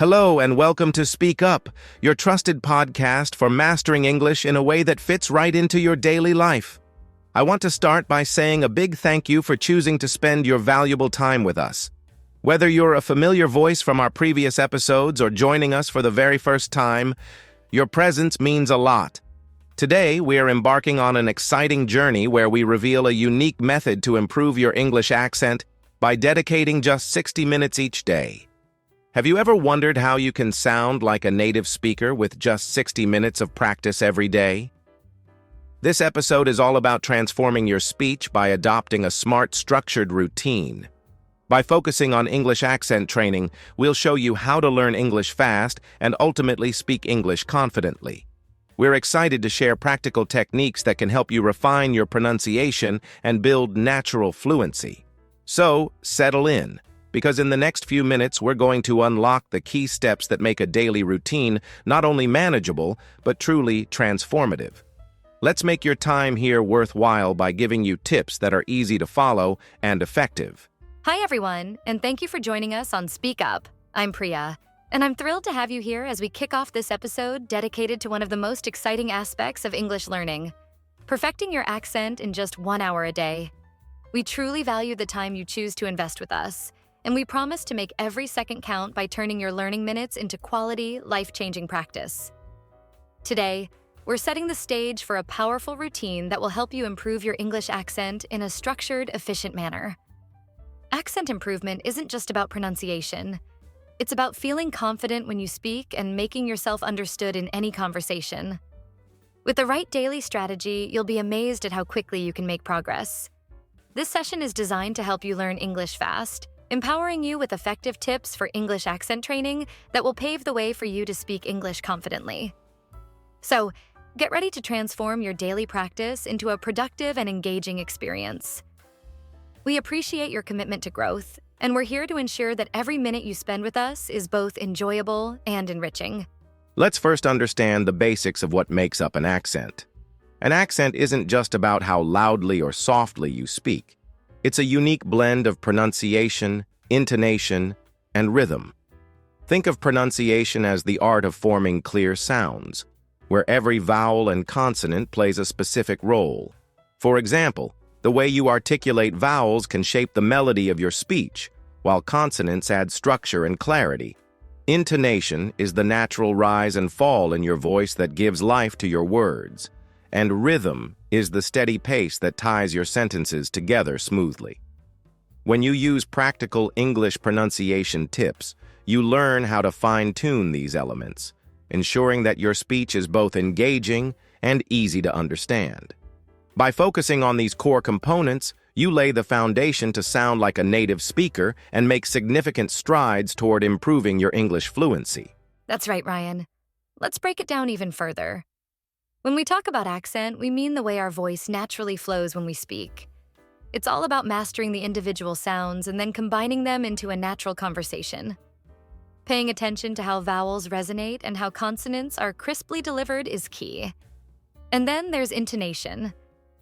Hello and welcome to Speak Up, your trusted podcast for mastering English in a way that fits right into your daily life. I want to start by saying a big thank you for choosing to spend your valuable time with us. Whether you're a familiar voice from our previous episodes or joining us for the very first time, your presence means a lot. Today, we are embarking on an exciting journey where we reveal a unique method to improve your English accent by dedicating just 60 minutes each day. Have you ever wondered how you can sound like a native speaker with just 60 minutes of practice every day? This episode is all about transforming your speech by adopting a smart, structured routine. By focusing on English accent training, we'll show you how to learn English fast and ultimately speak English confidently. We're excited to share practical techniques that can help you refine your pronunciation and build natural fluency. So, settle in, because in the next few minutes we're going to unlock the key steps that make a daily routine not only manageable, but truly transformative. Let's make your time here worthwhile by giving you tips that are easy to follow and effective. Hi everyone, and thank you for joining us on Speak Up. I'm Priya, and I'm thrilled to have you here as we kick off this episode dedicated to one of the most exciting aspects of English learning, perfecting your accent in just 1 hour a day. We truly value the time you choose to invest with us, and we promise to make every second count by turning your learning minutes into quality, life-changing practice. Today, we're setting the stage for a powerful routine that will help you improve your English accent in a structured, efficient manner. Accent improvement isn't just about pronunciation. It's about feeling confident when you speak and making yourself understood in any conversation. With the right daily strategy, you'll be amazed at how quickly you can make progress. This session is designed to help you learn English fast, empowering you with effective tips for English accent training that will pave the way for you to speak English confidently. So, get ready to transform your daily practice into a productive and engaging experience. We appreciate your commitment to growth, and we're here to ensure that every minute you spend with us is both enjoyable and enriching. Let's first understand the basics of what makes up an accent. An accent isn't just about how loudly or softly you speak. It's a unique blend of pronunciation, intonation, and rhythm. Think of pronunciation as the art of forming clear sounds, where every vowel and consonant plays a specific role. For example, the way you articulate vowels can shape the melody of your speech, while consonants add structure and clarity. Intonation is the natural rise and fall in your voice that gives life to your words, and rhythm is the steady pace that ties your sentences together smoothly. When you use practical English pronunciation tips, you learn how to fine-tune these elements, ensuring that your speech is both engaging and easy to understand. By focusing on these core components, you lay the foundation to sound like a native speaker and make significant strides toward improving your English fluency. That's right, Ryan. Let's break it down even further. When we talk about accent, we mean the way our voice naturally flows when we speak. It's all about mastering the individual sounds and then combining them into a natural conversation. Paying attention to how vowels resonate and how consonants are crisply delivered is key. And then there's intonation,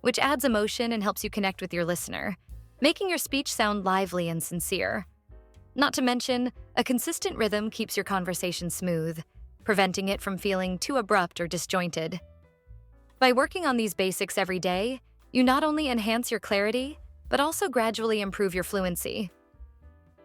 which adds emotion and helps you connect with your listener, making your speech sound lively and sincere. Not to mention, a consistent rhythm keeps your conversation smooth, preventing it from feeling too abrupt or disjointed. By working on these basics every day, you not only enhance your clarity, but also gradually improve your fluency.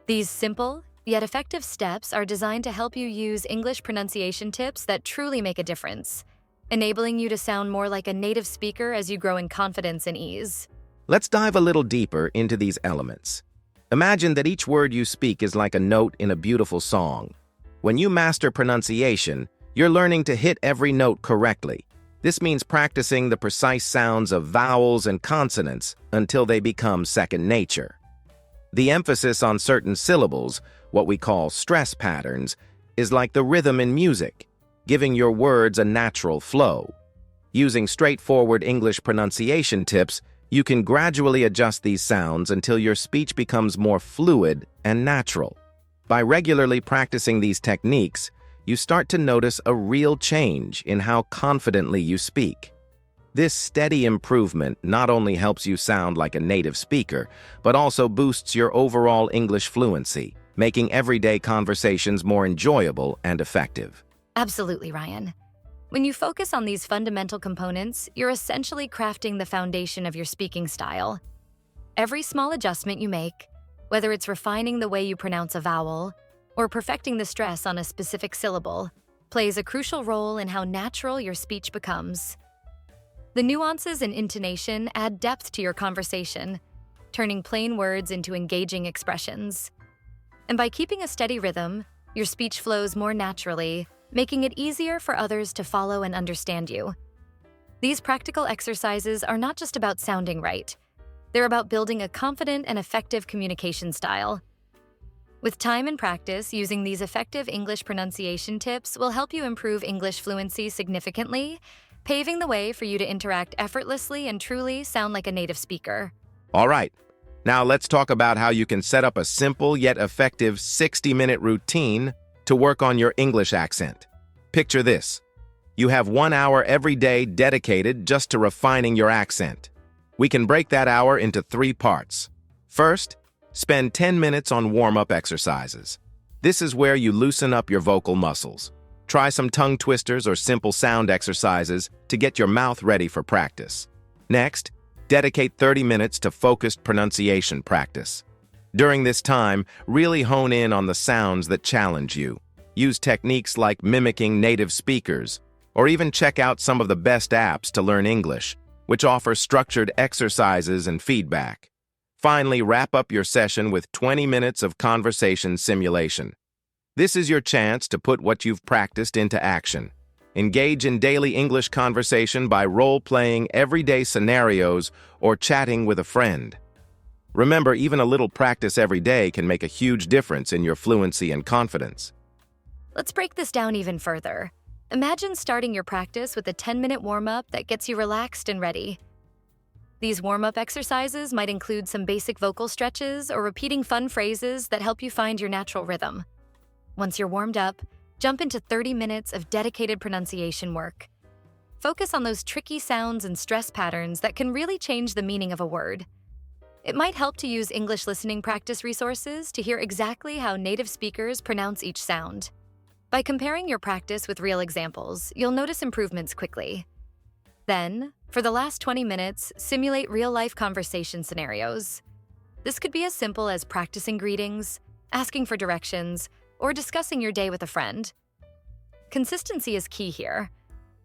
These simple, yet effective steps are designed to help you use English pronunciation tips that truly make a difference, enabling you to sound more like a native speaker as you grow in confidence and ease. Let's dive a little deeper into these elements. Imagine that each word you speak is like a note in a beautiful song. When you master pronunciation, you're learning to hit every note correctly. This means practicing the precise sounds of vowels and consonants until they become second nature. The emphasis on certain syllables, what we call stress patterns, is like the rhythm in music, giving your words a natural flow. Using straightforward English pronunciation tips, you can gradually adjust these sounds until your speech becomes more fluid and natural. By regularly practicing these techniques, you start to notice a real change in how confidently you speak. This steady improvement not only helps you sound like a native speaker, but also boosts your overall English fluency, making everyday conversations more enjoyable and effective. Absolutely, Ryan. When you focus on these fundamental components, you're essentially crafting the foundation of your speaking style. Every small adjustment you make, whether it's refining the way you pronounce a vowel or perfecting the stress on a specific syllable, plays a crucial role in how natural your speech becomes. The nuances and intonation add depth to your conversation, turning plain words into engaging expressions. And by keeping a steady rhythm, your speech flows more naturally, making it easier for others to follow and understand you. These practical exercises are not just about sounding right. They're about building a confident and effective communication style. With time and practice, using these effective English pronunciation tips will help you improve English fluency significantly, paving the way for you to interact effortlessly and truly sound like a native speaker. All right, now let's talk about how you can set up a simple yet effective 60-minute routine to work on your English accent. Picture this. You have 1 hour every day dedicated just to refining your accent. We can break that hour into 3 parts. First, spend 10 minutes on warm-up exercises. This is where you loosen up your vocal muscles. Try some tongue twisters or simple sound exercises to get your mouth ready for practice. Next, dedicate 30 minutes to focused pronunciation practice. During this time, really hone in on the sounds that challenge you. Use techniques like mimicking native speakers, or even check out some of the best apps to learn English, which offer structured exercises and feedback. Finally, wrap up your session with 20 minutes of conversation simulation. This is your chance to put what you've practiced into action. Engage in daily English conversation by role-playing everyday scenarios or chatting with a friend. Remember, even a little practice every day can make a huge difference in your fluency and confidence. Let's break this down even further. Imagine starting your practice with a 10-minute warm-up that gets you relaxed and ready. These warm-up exercises might include some basic vocal stretches or repeating fun phrases that help you find your natural rhythm. Once you're warmed up, jump into 30 minutes of dedicated pronunciation work. Focus on those tricky sounds and stress patterns that can really change the meaning of a word. It might help to use English listening practice resources to hear exactly how native speakers pronounce each sound. By comparing your practice with real examples, you'll notice improvements quickly. Then, for the last 20 minutes, simulate real-life conversation scenarios. This could be as simple as practicing greetings, asking for directions, or discussing your day with a friend. Consistency is key here.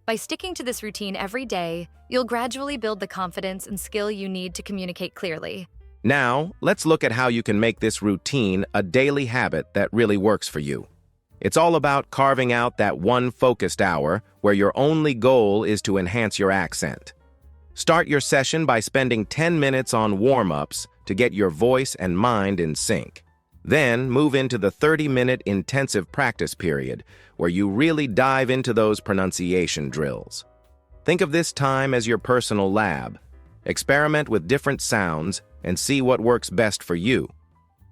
By sticking to this routine every day, you'll gradually build the confidence and skill you need to communicate clearly. Now, let's look at how you can make this routine a daily habit that really works for you. It's all about carving out that one focused hour where your only goal is to enhance your accent. Start your session by spending 10 minutes on warm-ups to get your voice and mind in sync. Then move into the 30-minute intensive practice period where you really dive into those pronunciation drills. Think of this time as your personal lab. Experiment with different sounds and see what works best for you.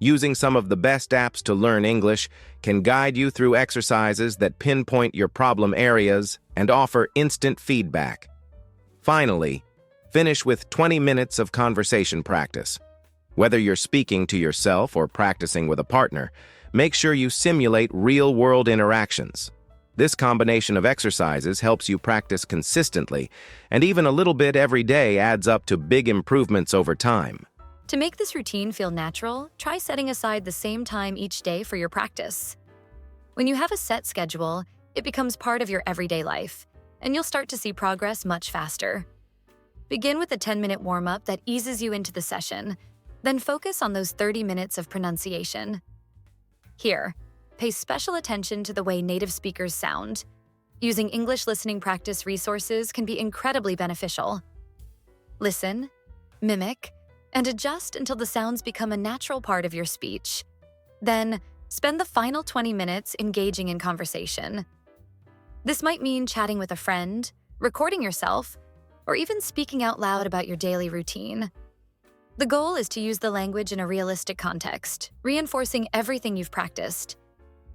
Using some of the best apps to learn English can guide you through exercises that pinpoint your problem areas and offer instant feedback. Finally, finish with 20 minutes of conversation practice. Whether you're speaking to yourself or practicing with a partner, make sure you simulate real-world interactions. This combination of exercises helps you practice consistently, and even a little bit every day adds up to big improvements over time. To make this routine feel natural, try setting aside the same time each day for your practice. When you have a set schedule, it becomes part of your everyday life, and you'll start to see progress much faster. Begin with a 10-minute warm-up that eases you into the session, then focus on those 30 minutes of pronunciation. Here, pay special attention to the way native speakers sound. Using English listening practice resources can be incredibly beneficial. Listen, mimic, and adjust until the sounds become a natural part of your speech. Then, spend the final 20 minutes engaging in conversation. This might mean chatting with a friend, recording yourself, or even speaking out loud about your daily routine. The goal is to use the language in a realistic context, reinforcing everything you've practiced.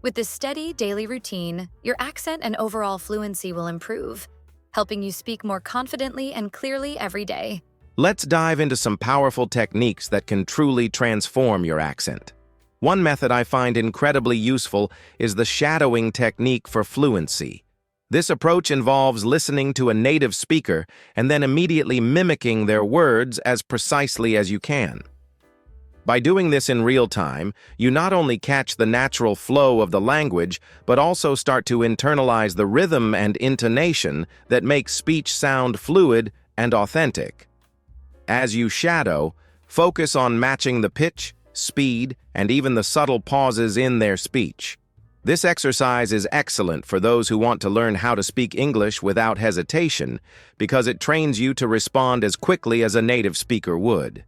With this steady daily routine, your accent and overall fluency will improve, helping you speak more confidently and clearly every day. Let's dive into some powerful techniques that can truly transform your accent. One method I find incredibly useful is the shadowing technique for fluency. This approach involves listening to a native speaker and then immediately mimicking their words as precisely as you can. By doing this in real time, you not only catch the natural flow of the language, but also start to internalize the rhythm and intonation that makes speech sound fluid and authentic. As you shadow, focus on matching the pitch, speed, and even the subtle pauses in their speech. This exercise is excellent for those who want to learn how to speak English without hesitation because it trains you to respond as quickly as a native speaker would.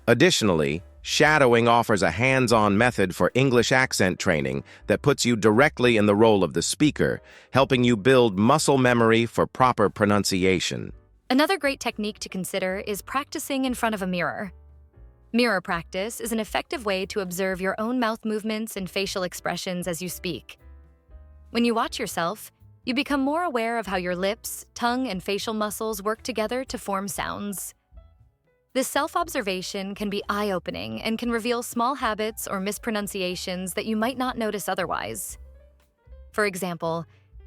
Additionally, shadowing offers a hands-on method for English accent training that puts you directly in the role of the speaker, helping you build muscle memory for proper pronunciation. Another great technique to consider is practicing in front of a mirror. Mirror practice is an effective way to observe your own mouth movements and facial expressions as you speak. When you watch yourself, you become more aware of how your lips, tongue, and facial muscles work together to form sounds. This self-observation can be eye-opening and can reveal small habits or mispronunciations that you might not notice otherwise. For example,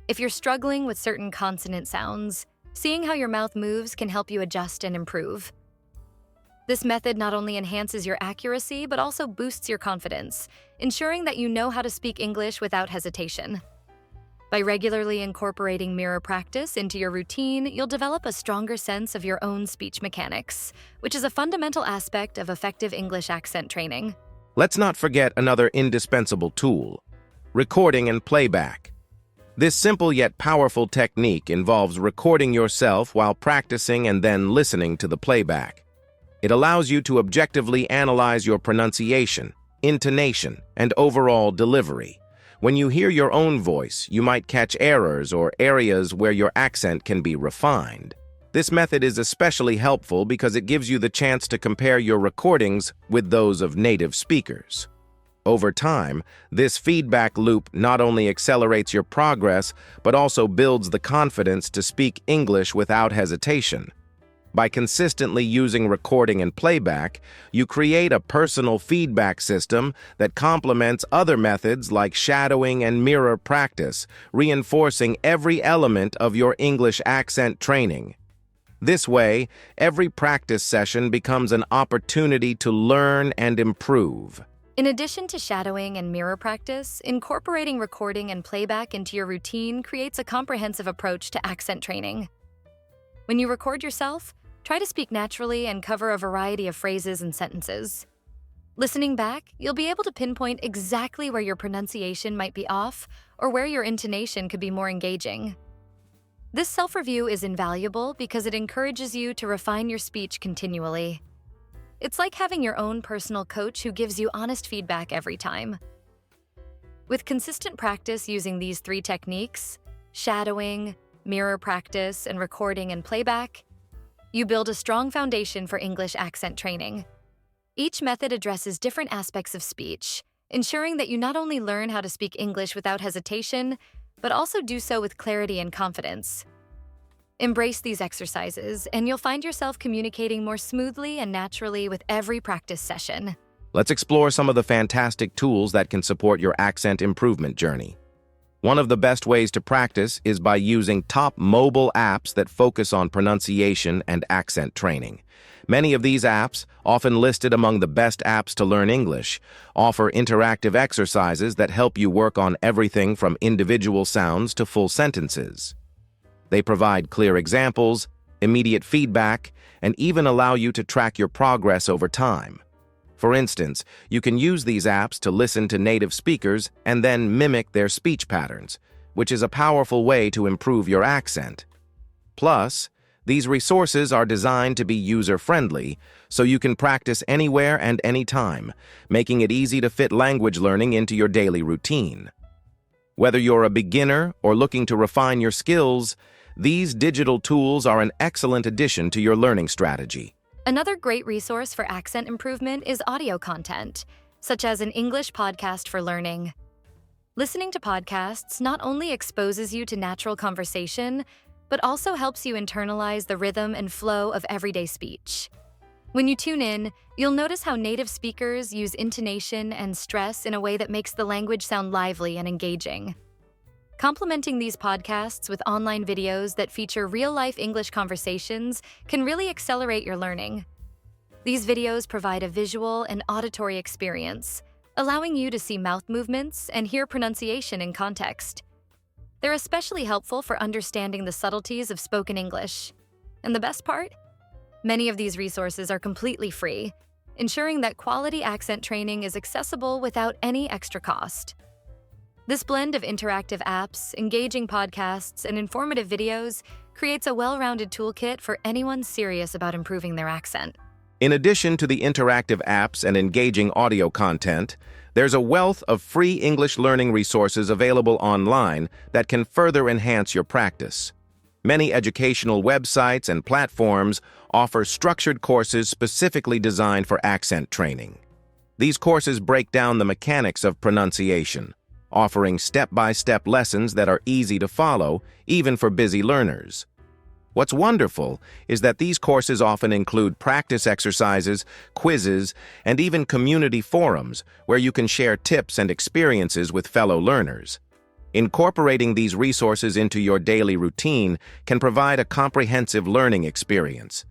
if you're struggling with certain consonant sounds, seeing how your mouth moves can help you adjust and improve. This method not only enhances your accuracy, but also boosts your confidence, ensuring that you know how to speak English without hesitation. By regularly incorporating mirror practice into your routine, you'll develop a stronger sense of your own speech mechanics, which is a fundamental aspect of effective English accent training. Let's not forget another indispensable tool: recording and playback. This simple yet powerful technique involves recording yourself while practicing and then listening to the playback. It allows you to objectively analyze your pronunciation, intonation, and overall delivery. When you hear your own voice, you might catch errors or areas where your accent can be refined. This method is especially helpful because it gives you the chance to compare your recordings with those of native speakers. Over time, this feedback loop not only accelerates your progress, but also builds the confidence to speak English without hesitation. By consistently using recording and playback, you create a personal feedback system that complements other methods like shadowing and mirror practice, reinforcing every element of your English accent training. This way, every practice session becomes an opportunity to learn and improve. In addition to shadowing and mirror practice, incorporating recording and playback into your routine creates a comprehensive approach to accent training. When you record yourself, try to speak naturally and cover a variety of phrases and sentences. Listening back, you'll be able to pinpoint exactly where your pronunciation might be off or where your intonation could be more engaging. This self-review is invaluable because it encourages you to refine your speech continually. It's like having your own personal coach who gives you honest feedback every time. With consistent practice using these 3 techniques, shadowing, mirror practice, and recording and playback, you build a strong foundation for English accent training. Each method addresses different aspects of speech, ensuring that you not only learn how to speak English without hesitation, but also do so with clarity and confidence. Embrace these exercises, and you'll find yourself communicating more smoothly and naturally with every practice session. Let's explore some of the fantastic tools that can support your accent improvement journey. One of the best ways to practice is by using top mobile apps that focus on pronunciation and accent training. Many of these apps, often listed among the best apps to learn English, offer interactive exercises that help you work on everything from individual sounds to full sentences. They provide clear examples, immediate feedback, and even allow you to track your progress over time. For instance, you can use these apps to listen to native speakers and then mimic their speech patterns, which is a powerful way to improve your accent. Plus, these resources are designed to be user-friendly, so you can practice anywhere and anytime, making it easy to fit language learning into your daily routine. Whether you're a beginner or looking to refine your skills, these digital tools are an excellent addition to your learning strategy. Another great resource for accent improvement is audio content, such as an English podcast for learning. Listening to podcasts not only exposes you to natural conversation, but also helps you internalize the rhythm and flow of everyday speech. When you tune in, you'll notice how native speakers use intonation and stress in a way that makes the language sound lively and engaging. Complementing these podcasts with online videos that feature real-life English conversations can really accelerate your learning. These videos provide a visual and auditory experience, allowing you to see mouth movements and hear pronunciation in context. They're especially helpful for understanding the subtleties of spoken English. And the best part? Many of these resources are completely free, ensuring that quality accent training is accessible without any extra cost. This blend of interactive apps, engaging podcasts, and informative videos creates a well-rounded toolkit for anyone serious about improving their accent. In addition to the interactive apps and engaging audio content, there's a wealth of free English learning resources available online that can further enhance your practice. Many educational websites and platforms offer structured courses specifically designed for accent training. These courses break down the mechanics of pronunciation, offering step-by-step lessons that are easy to follow, even for busy learners. What's wonderful is that these courses often include practice exercises, quizzes, and even community forums where you can share tips and experiences with fellow learners. Incorporating these resources into your daily routine can provide a comprehensive learning experience,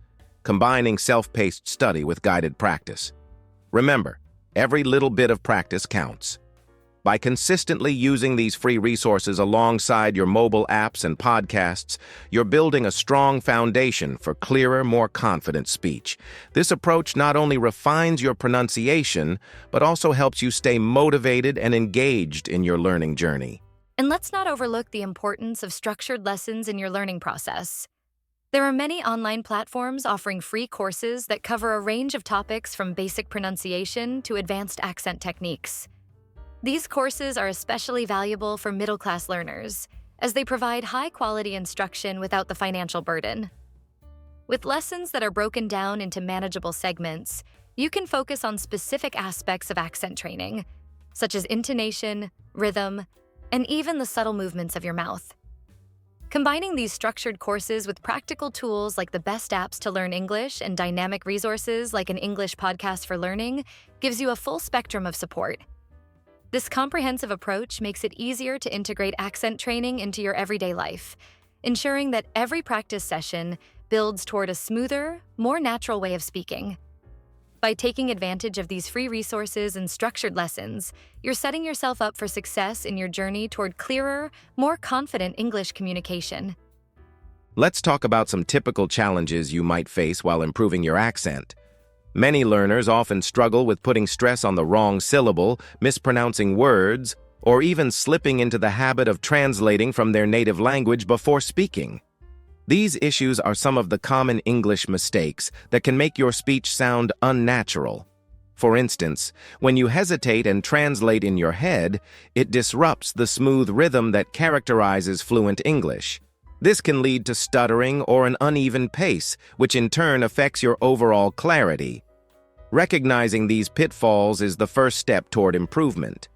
combining self-paced study with guided practice. Remember, every little bit of practice counts. By consistently using these free resources alongside your mobile apps and podcasts, you're building a strong foundation for clearer, more confident speech. This approach not only refines your pronunciation, but also helps you stay motivated and engaged in your learning journey. And let's not overlook the importance of structured lessons in your learning process. There are many online platforms offering free courses that cover a range of topics from basic pronunciation to advanced accent techniques. These courses are especially valuable for middle-class learners, as they provide high-quality instruction without the financial burden. With lessons that are broken down into manageable segments, you can focus on specific aspects of accent training, such as intonation, rhythm, and even the subtle movements of your mouth. Combining these structured courses with practical tools like the best apps to learn English and dynamic resources like an English podcast for learning gives you a full spectrum of support. This comprehensive approach makes it easier to integrate accent training into your everyday life, ensuring that every practice session builds toward a smoother, more natural way of speaking. By taking advantage of these free resources and structured lessons, you're setting yourself up for success in your journey toward clearer, more confident English communication. Let's talk about some typical challenges you might face while improving your accent. Many learners often struggle with putting stress on the wrong syllable, mispronouncing words, or even slipping into the habit of translating from their native language before speaking. These issues are some of the common English mistakes that can make your speech sound unnatural. For instance, when you hesitate and translate in your head, it disrupts the smooth rhythm that characterizes fluent English. This can lead to stuttering or an uneven pace, which in turn affects your overall clarity. Recognizing these pitfalls is the first step toward improvement.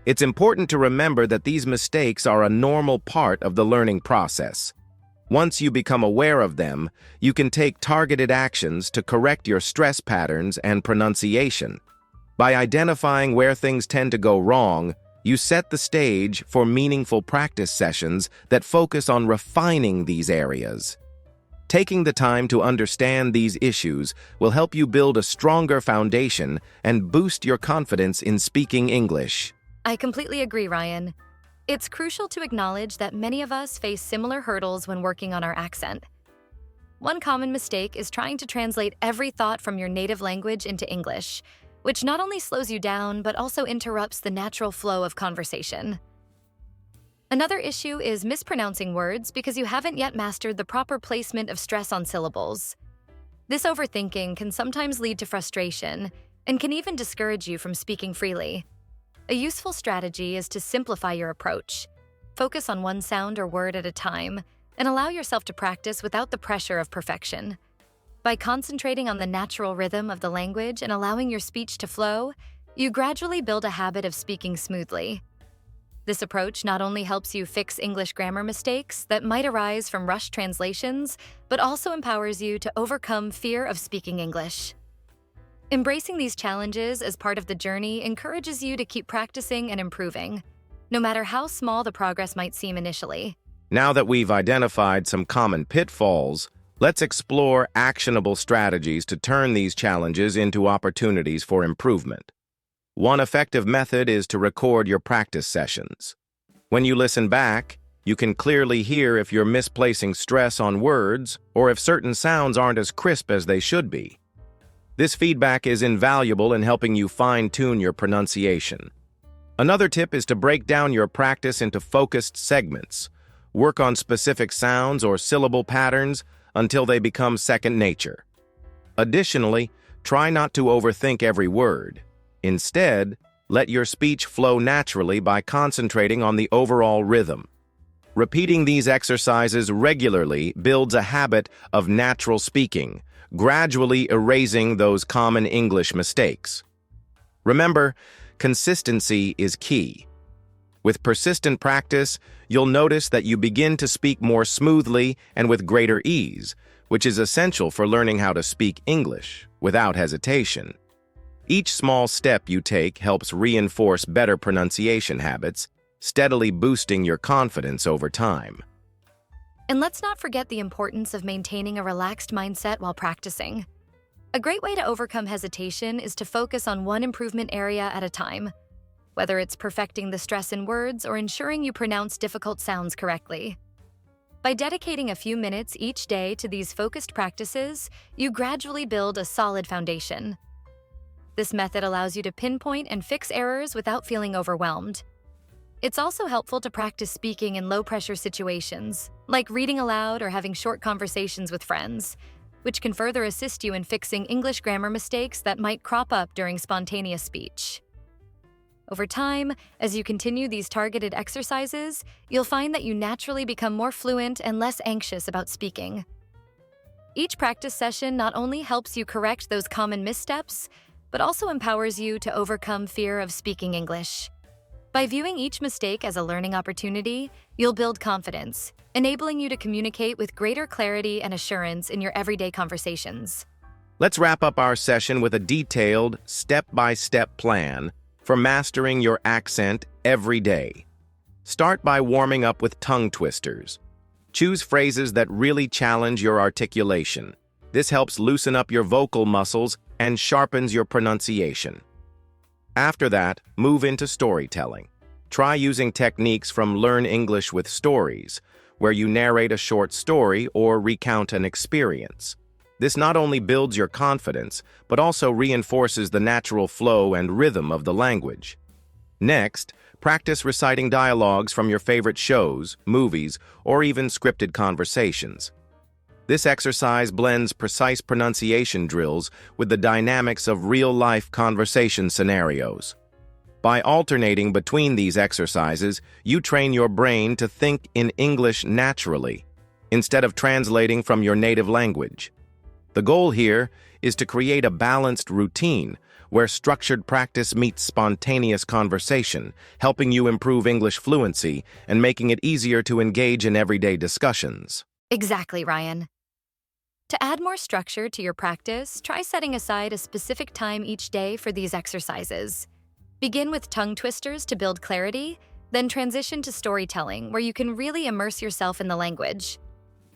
It's important to remember that these mistakes are a normal part of the learning process. Once you become aware of them, you can take targeted actions to correct your stress patterns and pronunciation. By identifying where things tend to go wrong, you set the stage for meaningful practice sessions that focus on refining these areas. Taking the time to understand these issues will help you build a stronger foundation and boost your confidence in speaking English. I completely agree, Ryan. It's crucial to acknowledge that many of us face similar hurdles when working on our accent. One common mistake is trying to translate every thought from your native language into English, which not only slows you down but also interrupts the natural flow of conversation. Another issue is mispronouncing words because you haven't yet mastered the proper placement of stress on syllables. This overthinking can sometimes lead to frustration and can even discourage you from speaking freely. A useful strategy is to simplify your approach. Focus on one sound or word at a time, and allow yourself to practice without the pressure of perfection. By concentrating on the natural rhythm of the language and allowing your speech to flow, you gradually build a habit of speaking smoothly. This approach not only helps you fix English grammar mistakes that might arise from rushed translations, but also empowers you to overcome fear of speaking English. Embracing these challenges as part of the journey encourages you to keep practicing and improving, no matter how small the progress might seem initially. Now that we've identified some common pitfalls, let's explore actionable strategies to turn these challenges into opportunities for improvement. One effective method is to record your practice sessions. When you listen back, you can clearly hear if you're misplacing stress on words or if certain sounds aren't as crisp as they should be. This feedback is invaluable in helping you fine-tune your pronunciation. Another tip is to break down your practice into focused segments. Work on specific sounds or syllable patterns until they become second nature. Additionally, try not to overthink every word. Instead, let your speech flow naturally by concentrating on the overall rhythm. Repeating these exercises regularly builds a habit of natural speaking, gradually erasing those common English mistakes. Remember, consistency is key. With persistent practice, you'll notice that you begin to speak more smoothly and with greater ease, which is essential for learning how to speak English without hesitation. Each small step you take helps reinforce better pronunciation habits, steadily boosting your confidence over time. And let's not forget the importance of maintaining a relaxed mindset while practicing. A great way to overcome hesitation is to focus on one improvement area at a time, whether it's perfecting the stress in words or ensuring you pronounce difficult sounds correctly. By dedicating a few minutes each day to these focused practices, you gradually build a solid foundation. This method allows you to pinpoint and fix errors without feeling overwhelmed. It's also helpful to practice speaking in low-pressure situations, like reading aloud or having short conversations with friends, which can further assist you in fixing English grammar mistakes that might crop up during spontaneous speech. Over time, as you continue these targeted exercises, you'll find that you naturally become more fluent and less anxious about speaking. Each practice session not only helps you correct those common missteps, but also empowers you to overcome fear of speaking English. By viewing each mistake as a learning opportunity, you'll build confidence, enabling you to communicate with greater clarity and assurance in your everyday conversations. Let's wrap up our session with a detailed, step-by-step plan for mastering your accent every day. Start by warming up with tongue twisters. Choose phrases that really challenge your articulation. This helps loosen up your vocal muscles and sharpens your pronunciation. After that, move into storytelling. Try using techniques from Learn English with Stories, where you narrate a short story or recount an experience. This not only builds your confidence, but also reinforces the natural flow and rhythm of the language. Next, practice reciting dialogues from your favorite shows, movies, or even scripted conversations. This exercise blends precise pronunciation drills with the dynamics of real-life conversation scenarios. By alternating between these exercises, you train your brain to think in English naturally, instead of translating from your native language. The goal here is to create a balanced routine where structured practice meets spontaneous conversation, helping you improve English fluency and making it easier to engage in everyday discussions. Exactly, Ryan. To add more structure to your practice, try setting aside a specific time each day for these exercises. Begin with tongue twisters to build clarity, then transition to storytelling, where you can really immerse yourself in the language.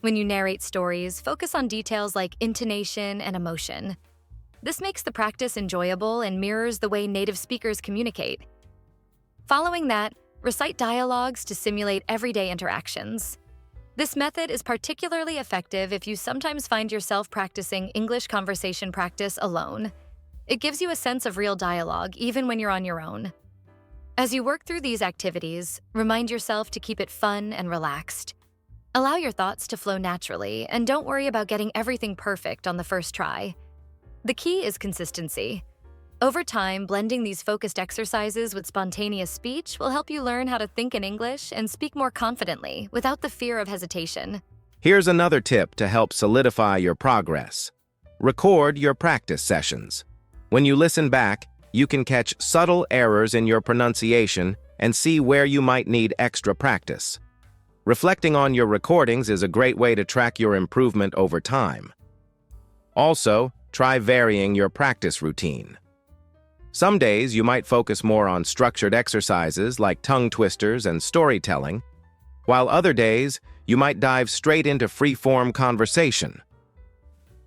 When you narrate stories, focus on details like intonation and emotion. This makes the practice enjoyable and mirrors the way native speakers communicate. Following that, recite dialogues to simulate everyday interactions. This method is particularly effective if you sometimes find yourself practicing English conversation practice alone. It gives you a sense of real dialogue even when you're on your own. As you work through these activities, remind yourself to keep it fun and relaxed. Allow your thoughts to flow naturally, and don't worry about getting everything perfect on the first try. The key is consistency. Over time, blending these focused exercises with spontaneous speech will help you learn how to think in English and speak more confidently without the fear of hesitation. Here's another tip to help solidify your progress. Record your practice sessions. When you listen back, you can catch subtle errors in your pronunciation and see where you might need extra practice. Reflecting on your recordings is a great way to track your improvement over time. Also, try varying your practice routine. Some days you might focus more on structured exercises like tongue twisters and storytelling, while other days you might dive straight into free-form conversation.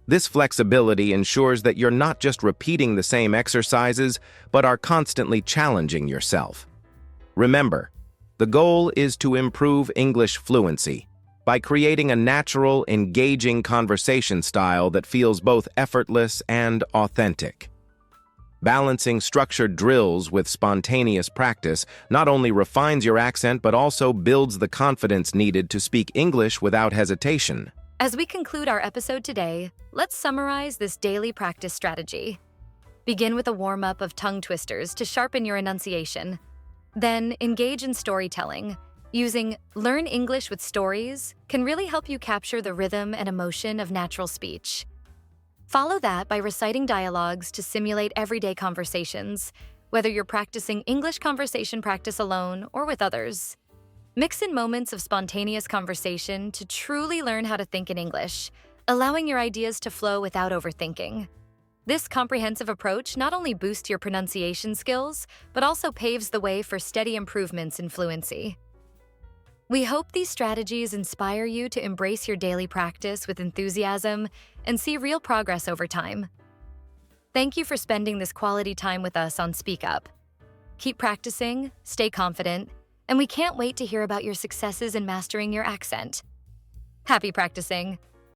This flexibility ensures that you're not just repeating the same exercises, but are constantly challenging yourself. Remember, the goal is to improve English fluency by creating a natural, engaging conversation style that feels both effortless and authentic. Balancing structured drills with spontaneous practice not only refines your accent but also builds the confidence needed to speak English without hesitation. As we conclude our episode today, let's summarize this daily practice strategy. Begin with a warm-up of tongue twisters to sharpen your enunciation. Then engage in storytelling. Using Learn English with Stories can really help you capture the rhythm and emotion of natural speech. Follow that by reciting dialogues to simulate everyday conversations, whether you're practicing English conversation practice alone or with others. Mix in moments of spontaneous conversation to truly learn how to think in English, allowing your ideas to flow without overthinking. This comprehensive approach not only boosts your pronunciation skills, but also paves the way for steady improvements in fluency. We hope these strategies inspire you to embrace your daily practice with enthusiasm and see real progress over time. Thank you for spending this quality time with us on Speak Up. Keep practicing, stay confident, and we can't wait to hear about your successes in mastering your accent. Happy practicing!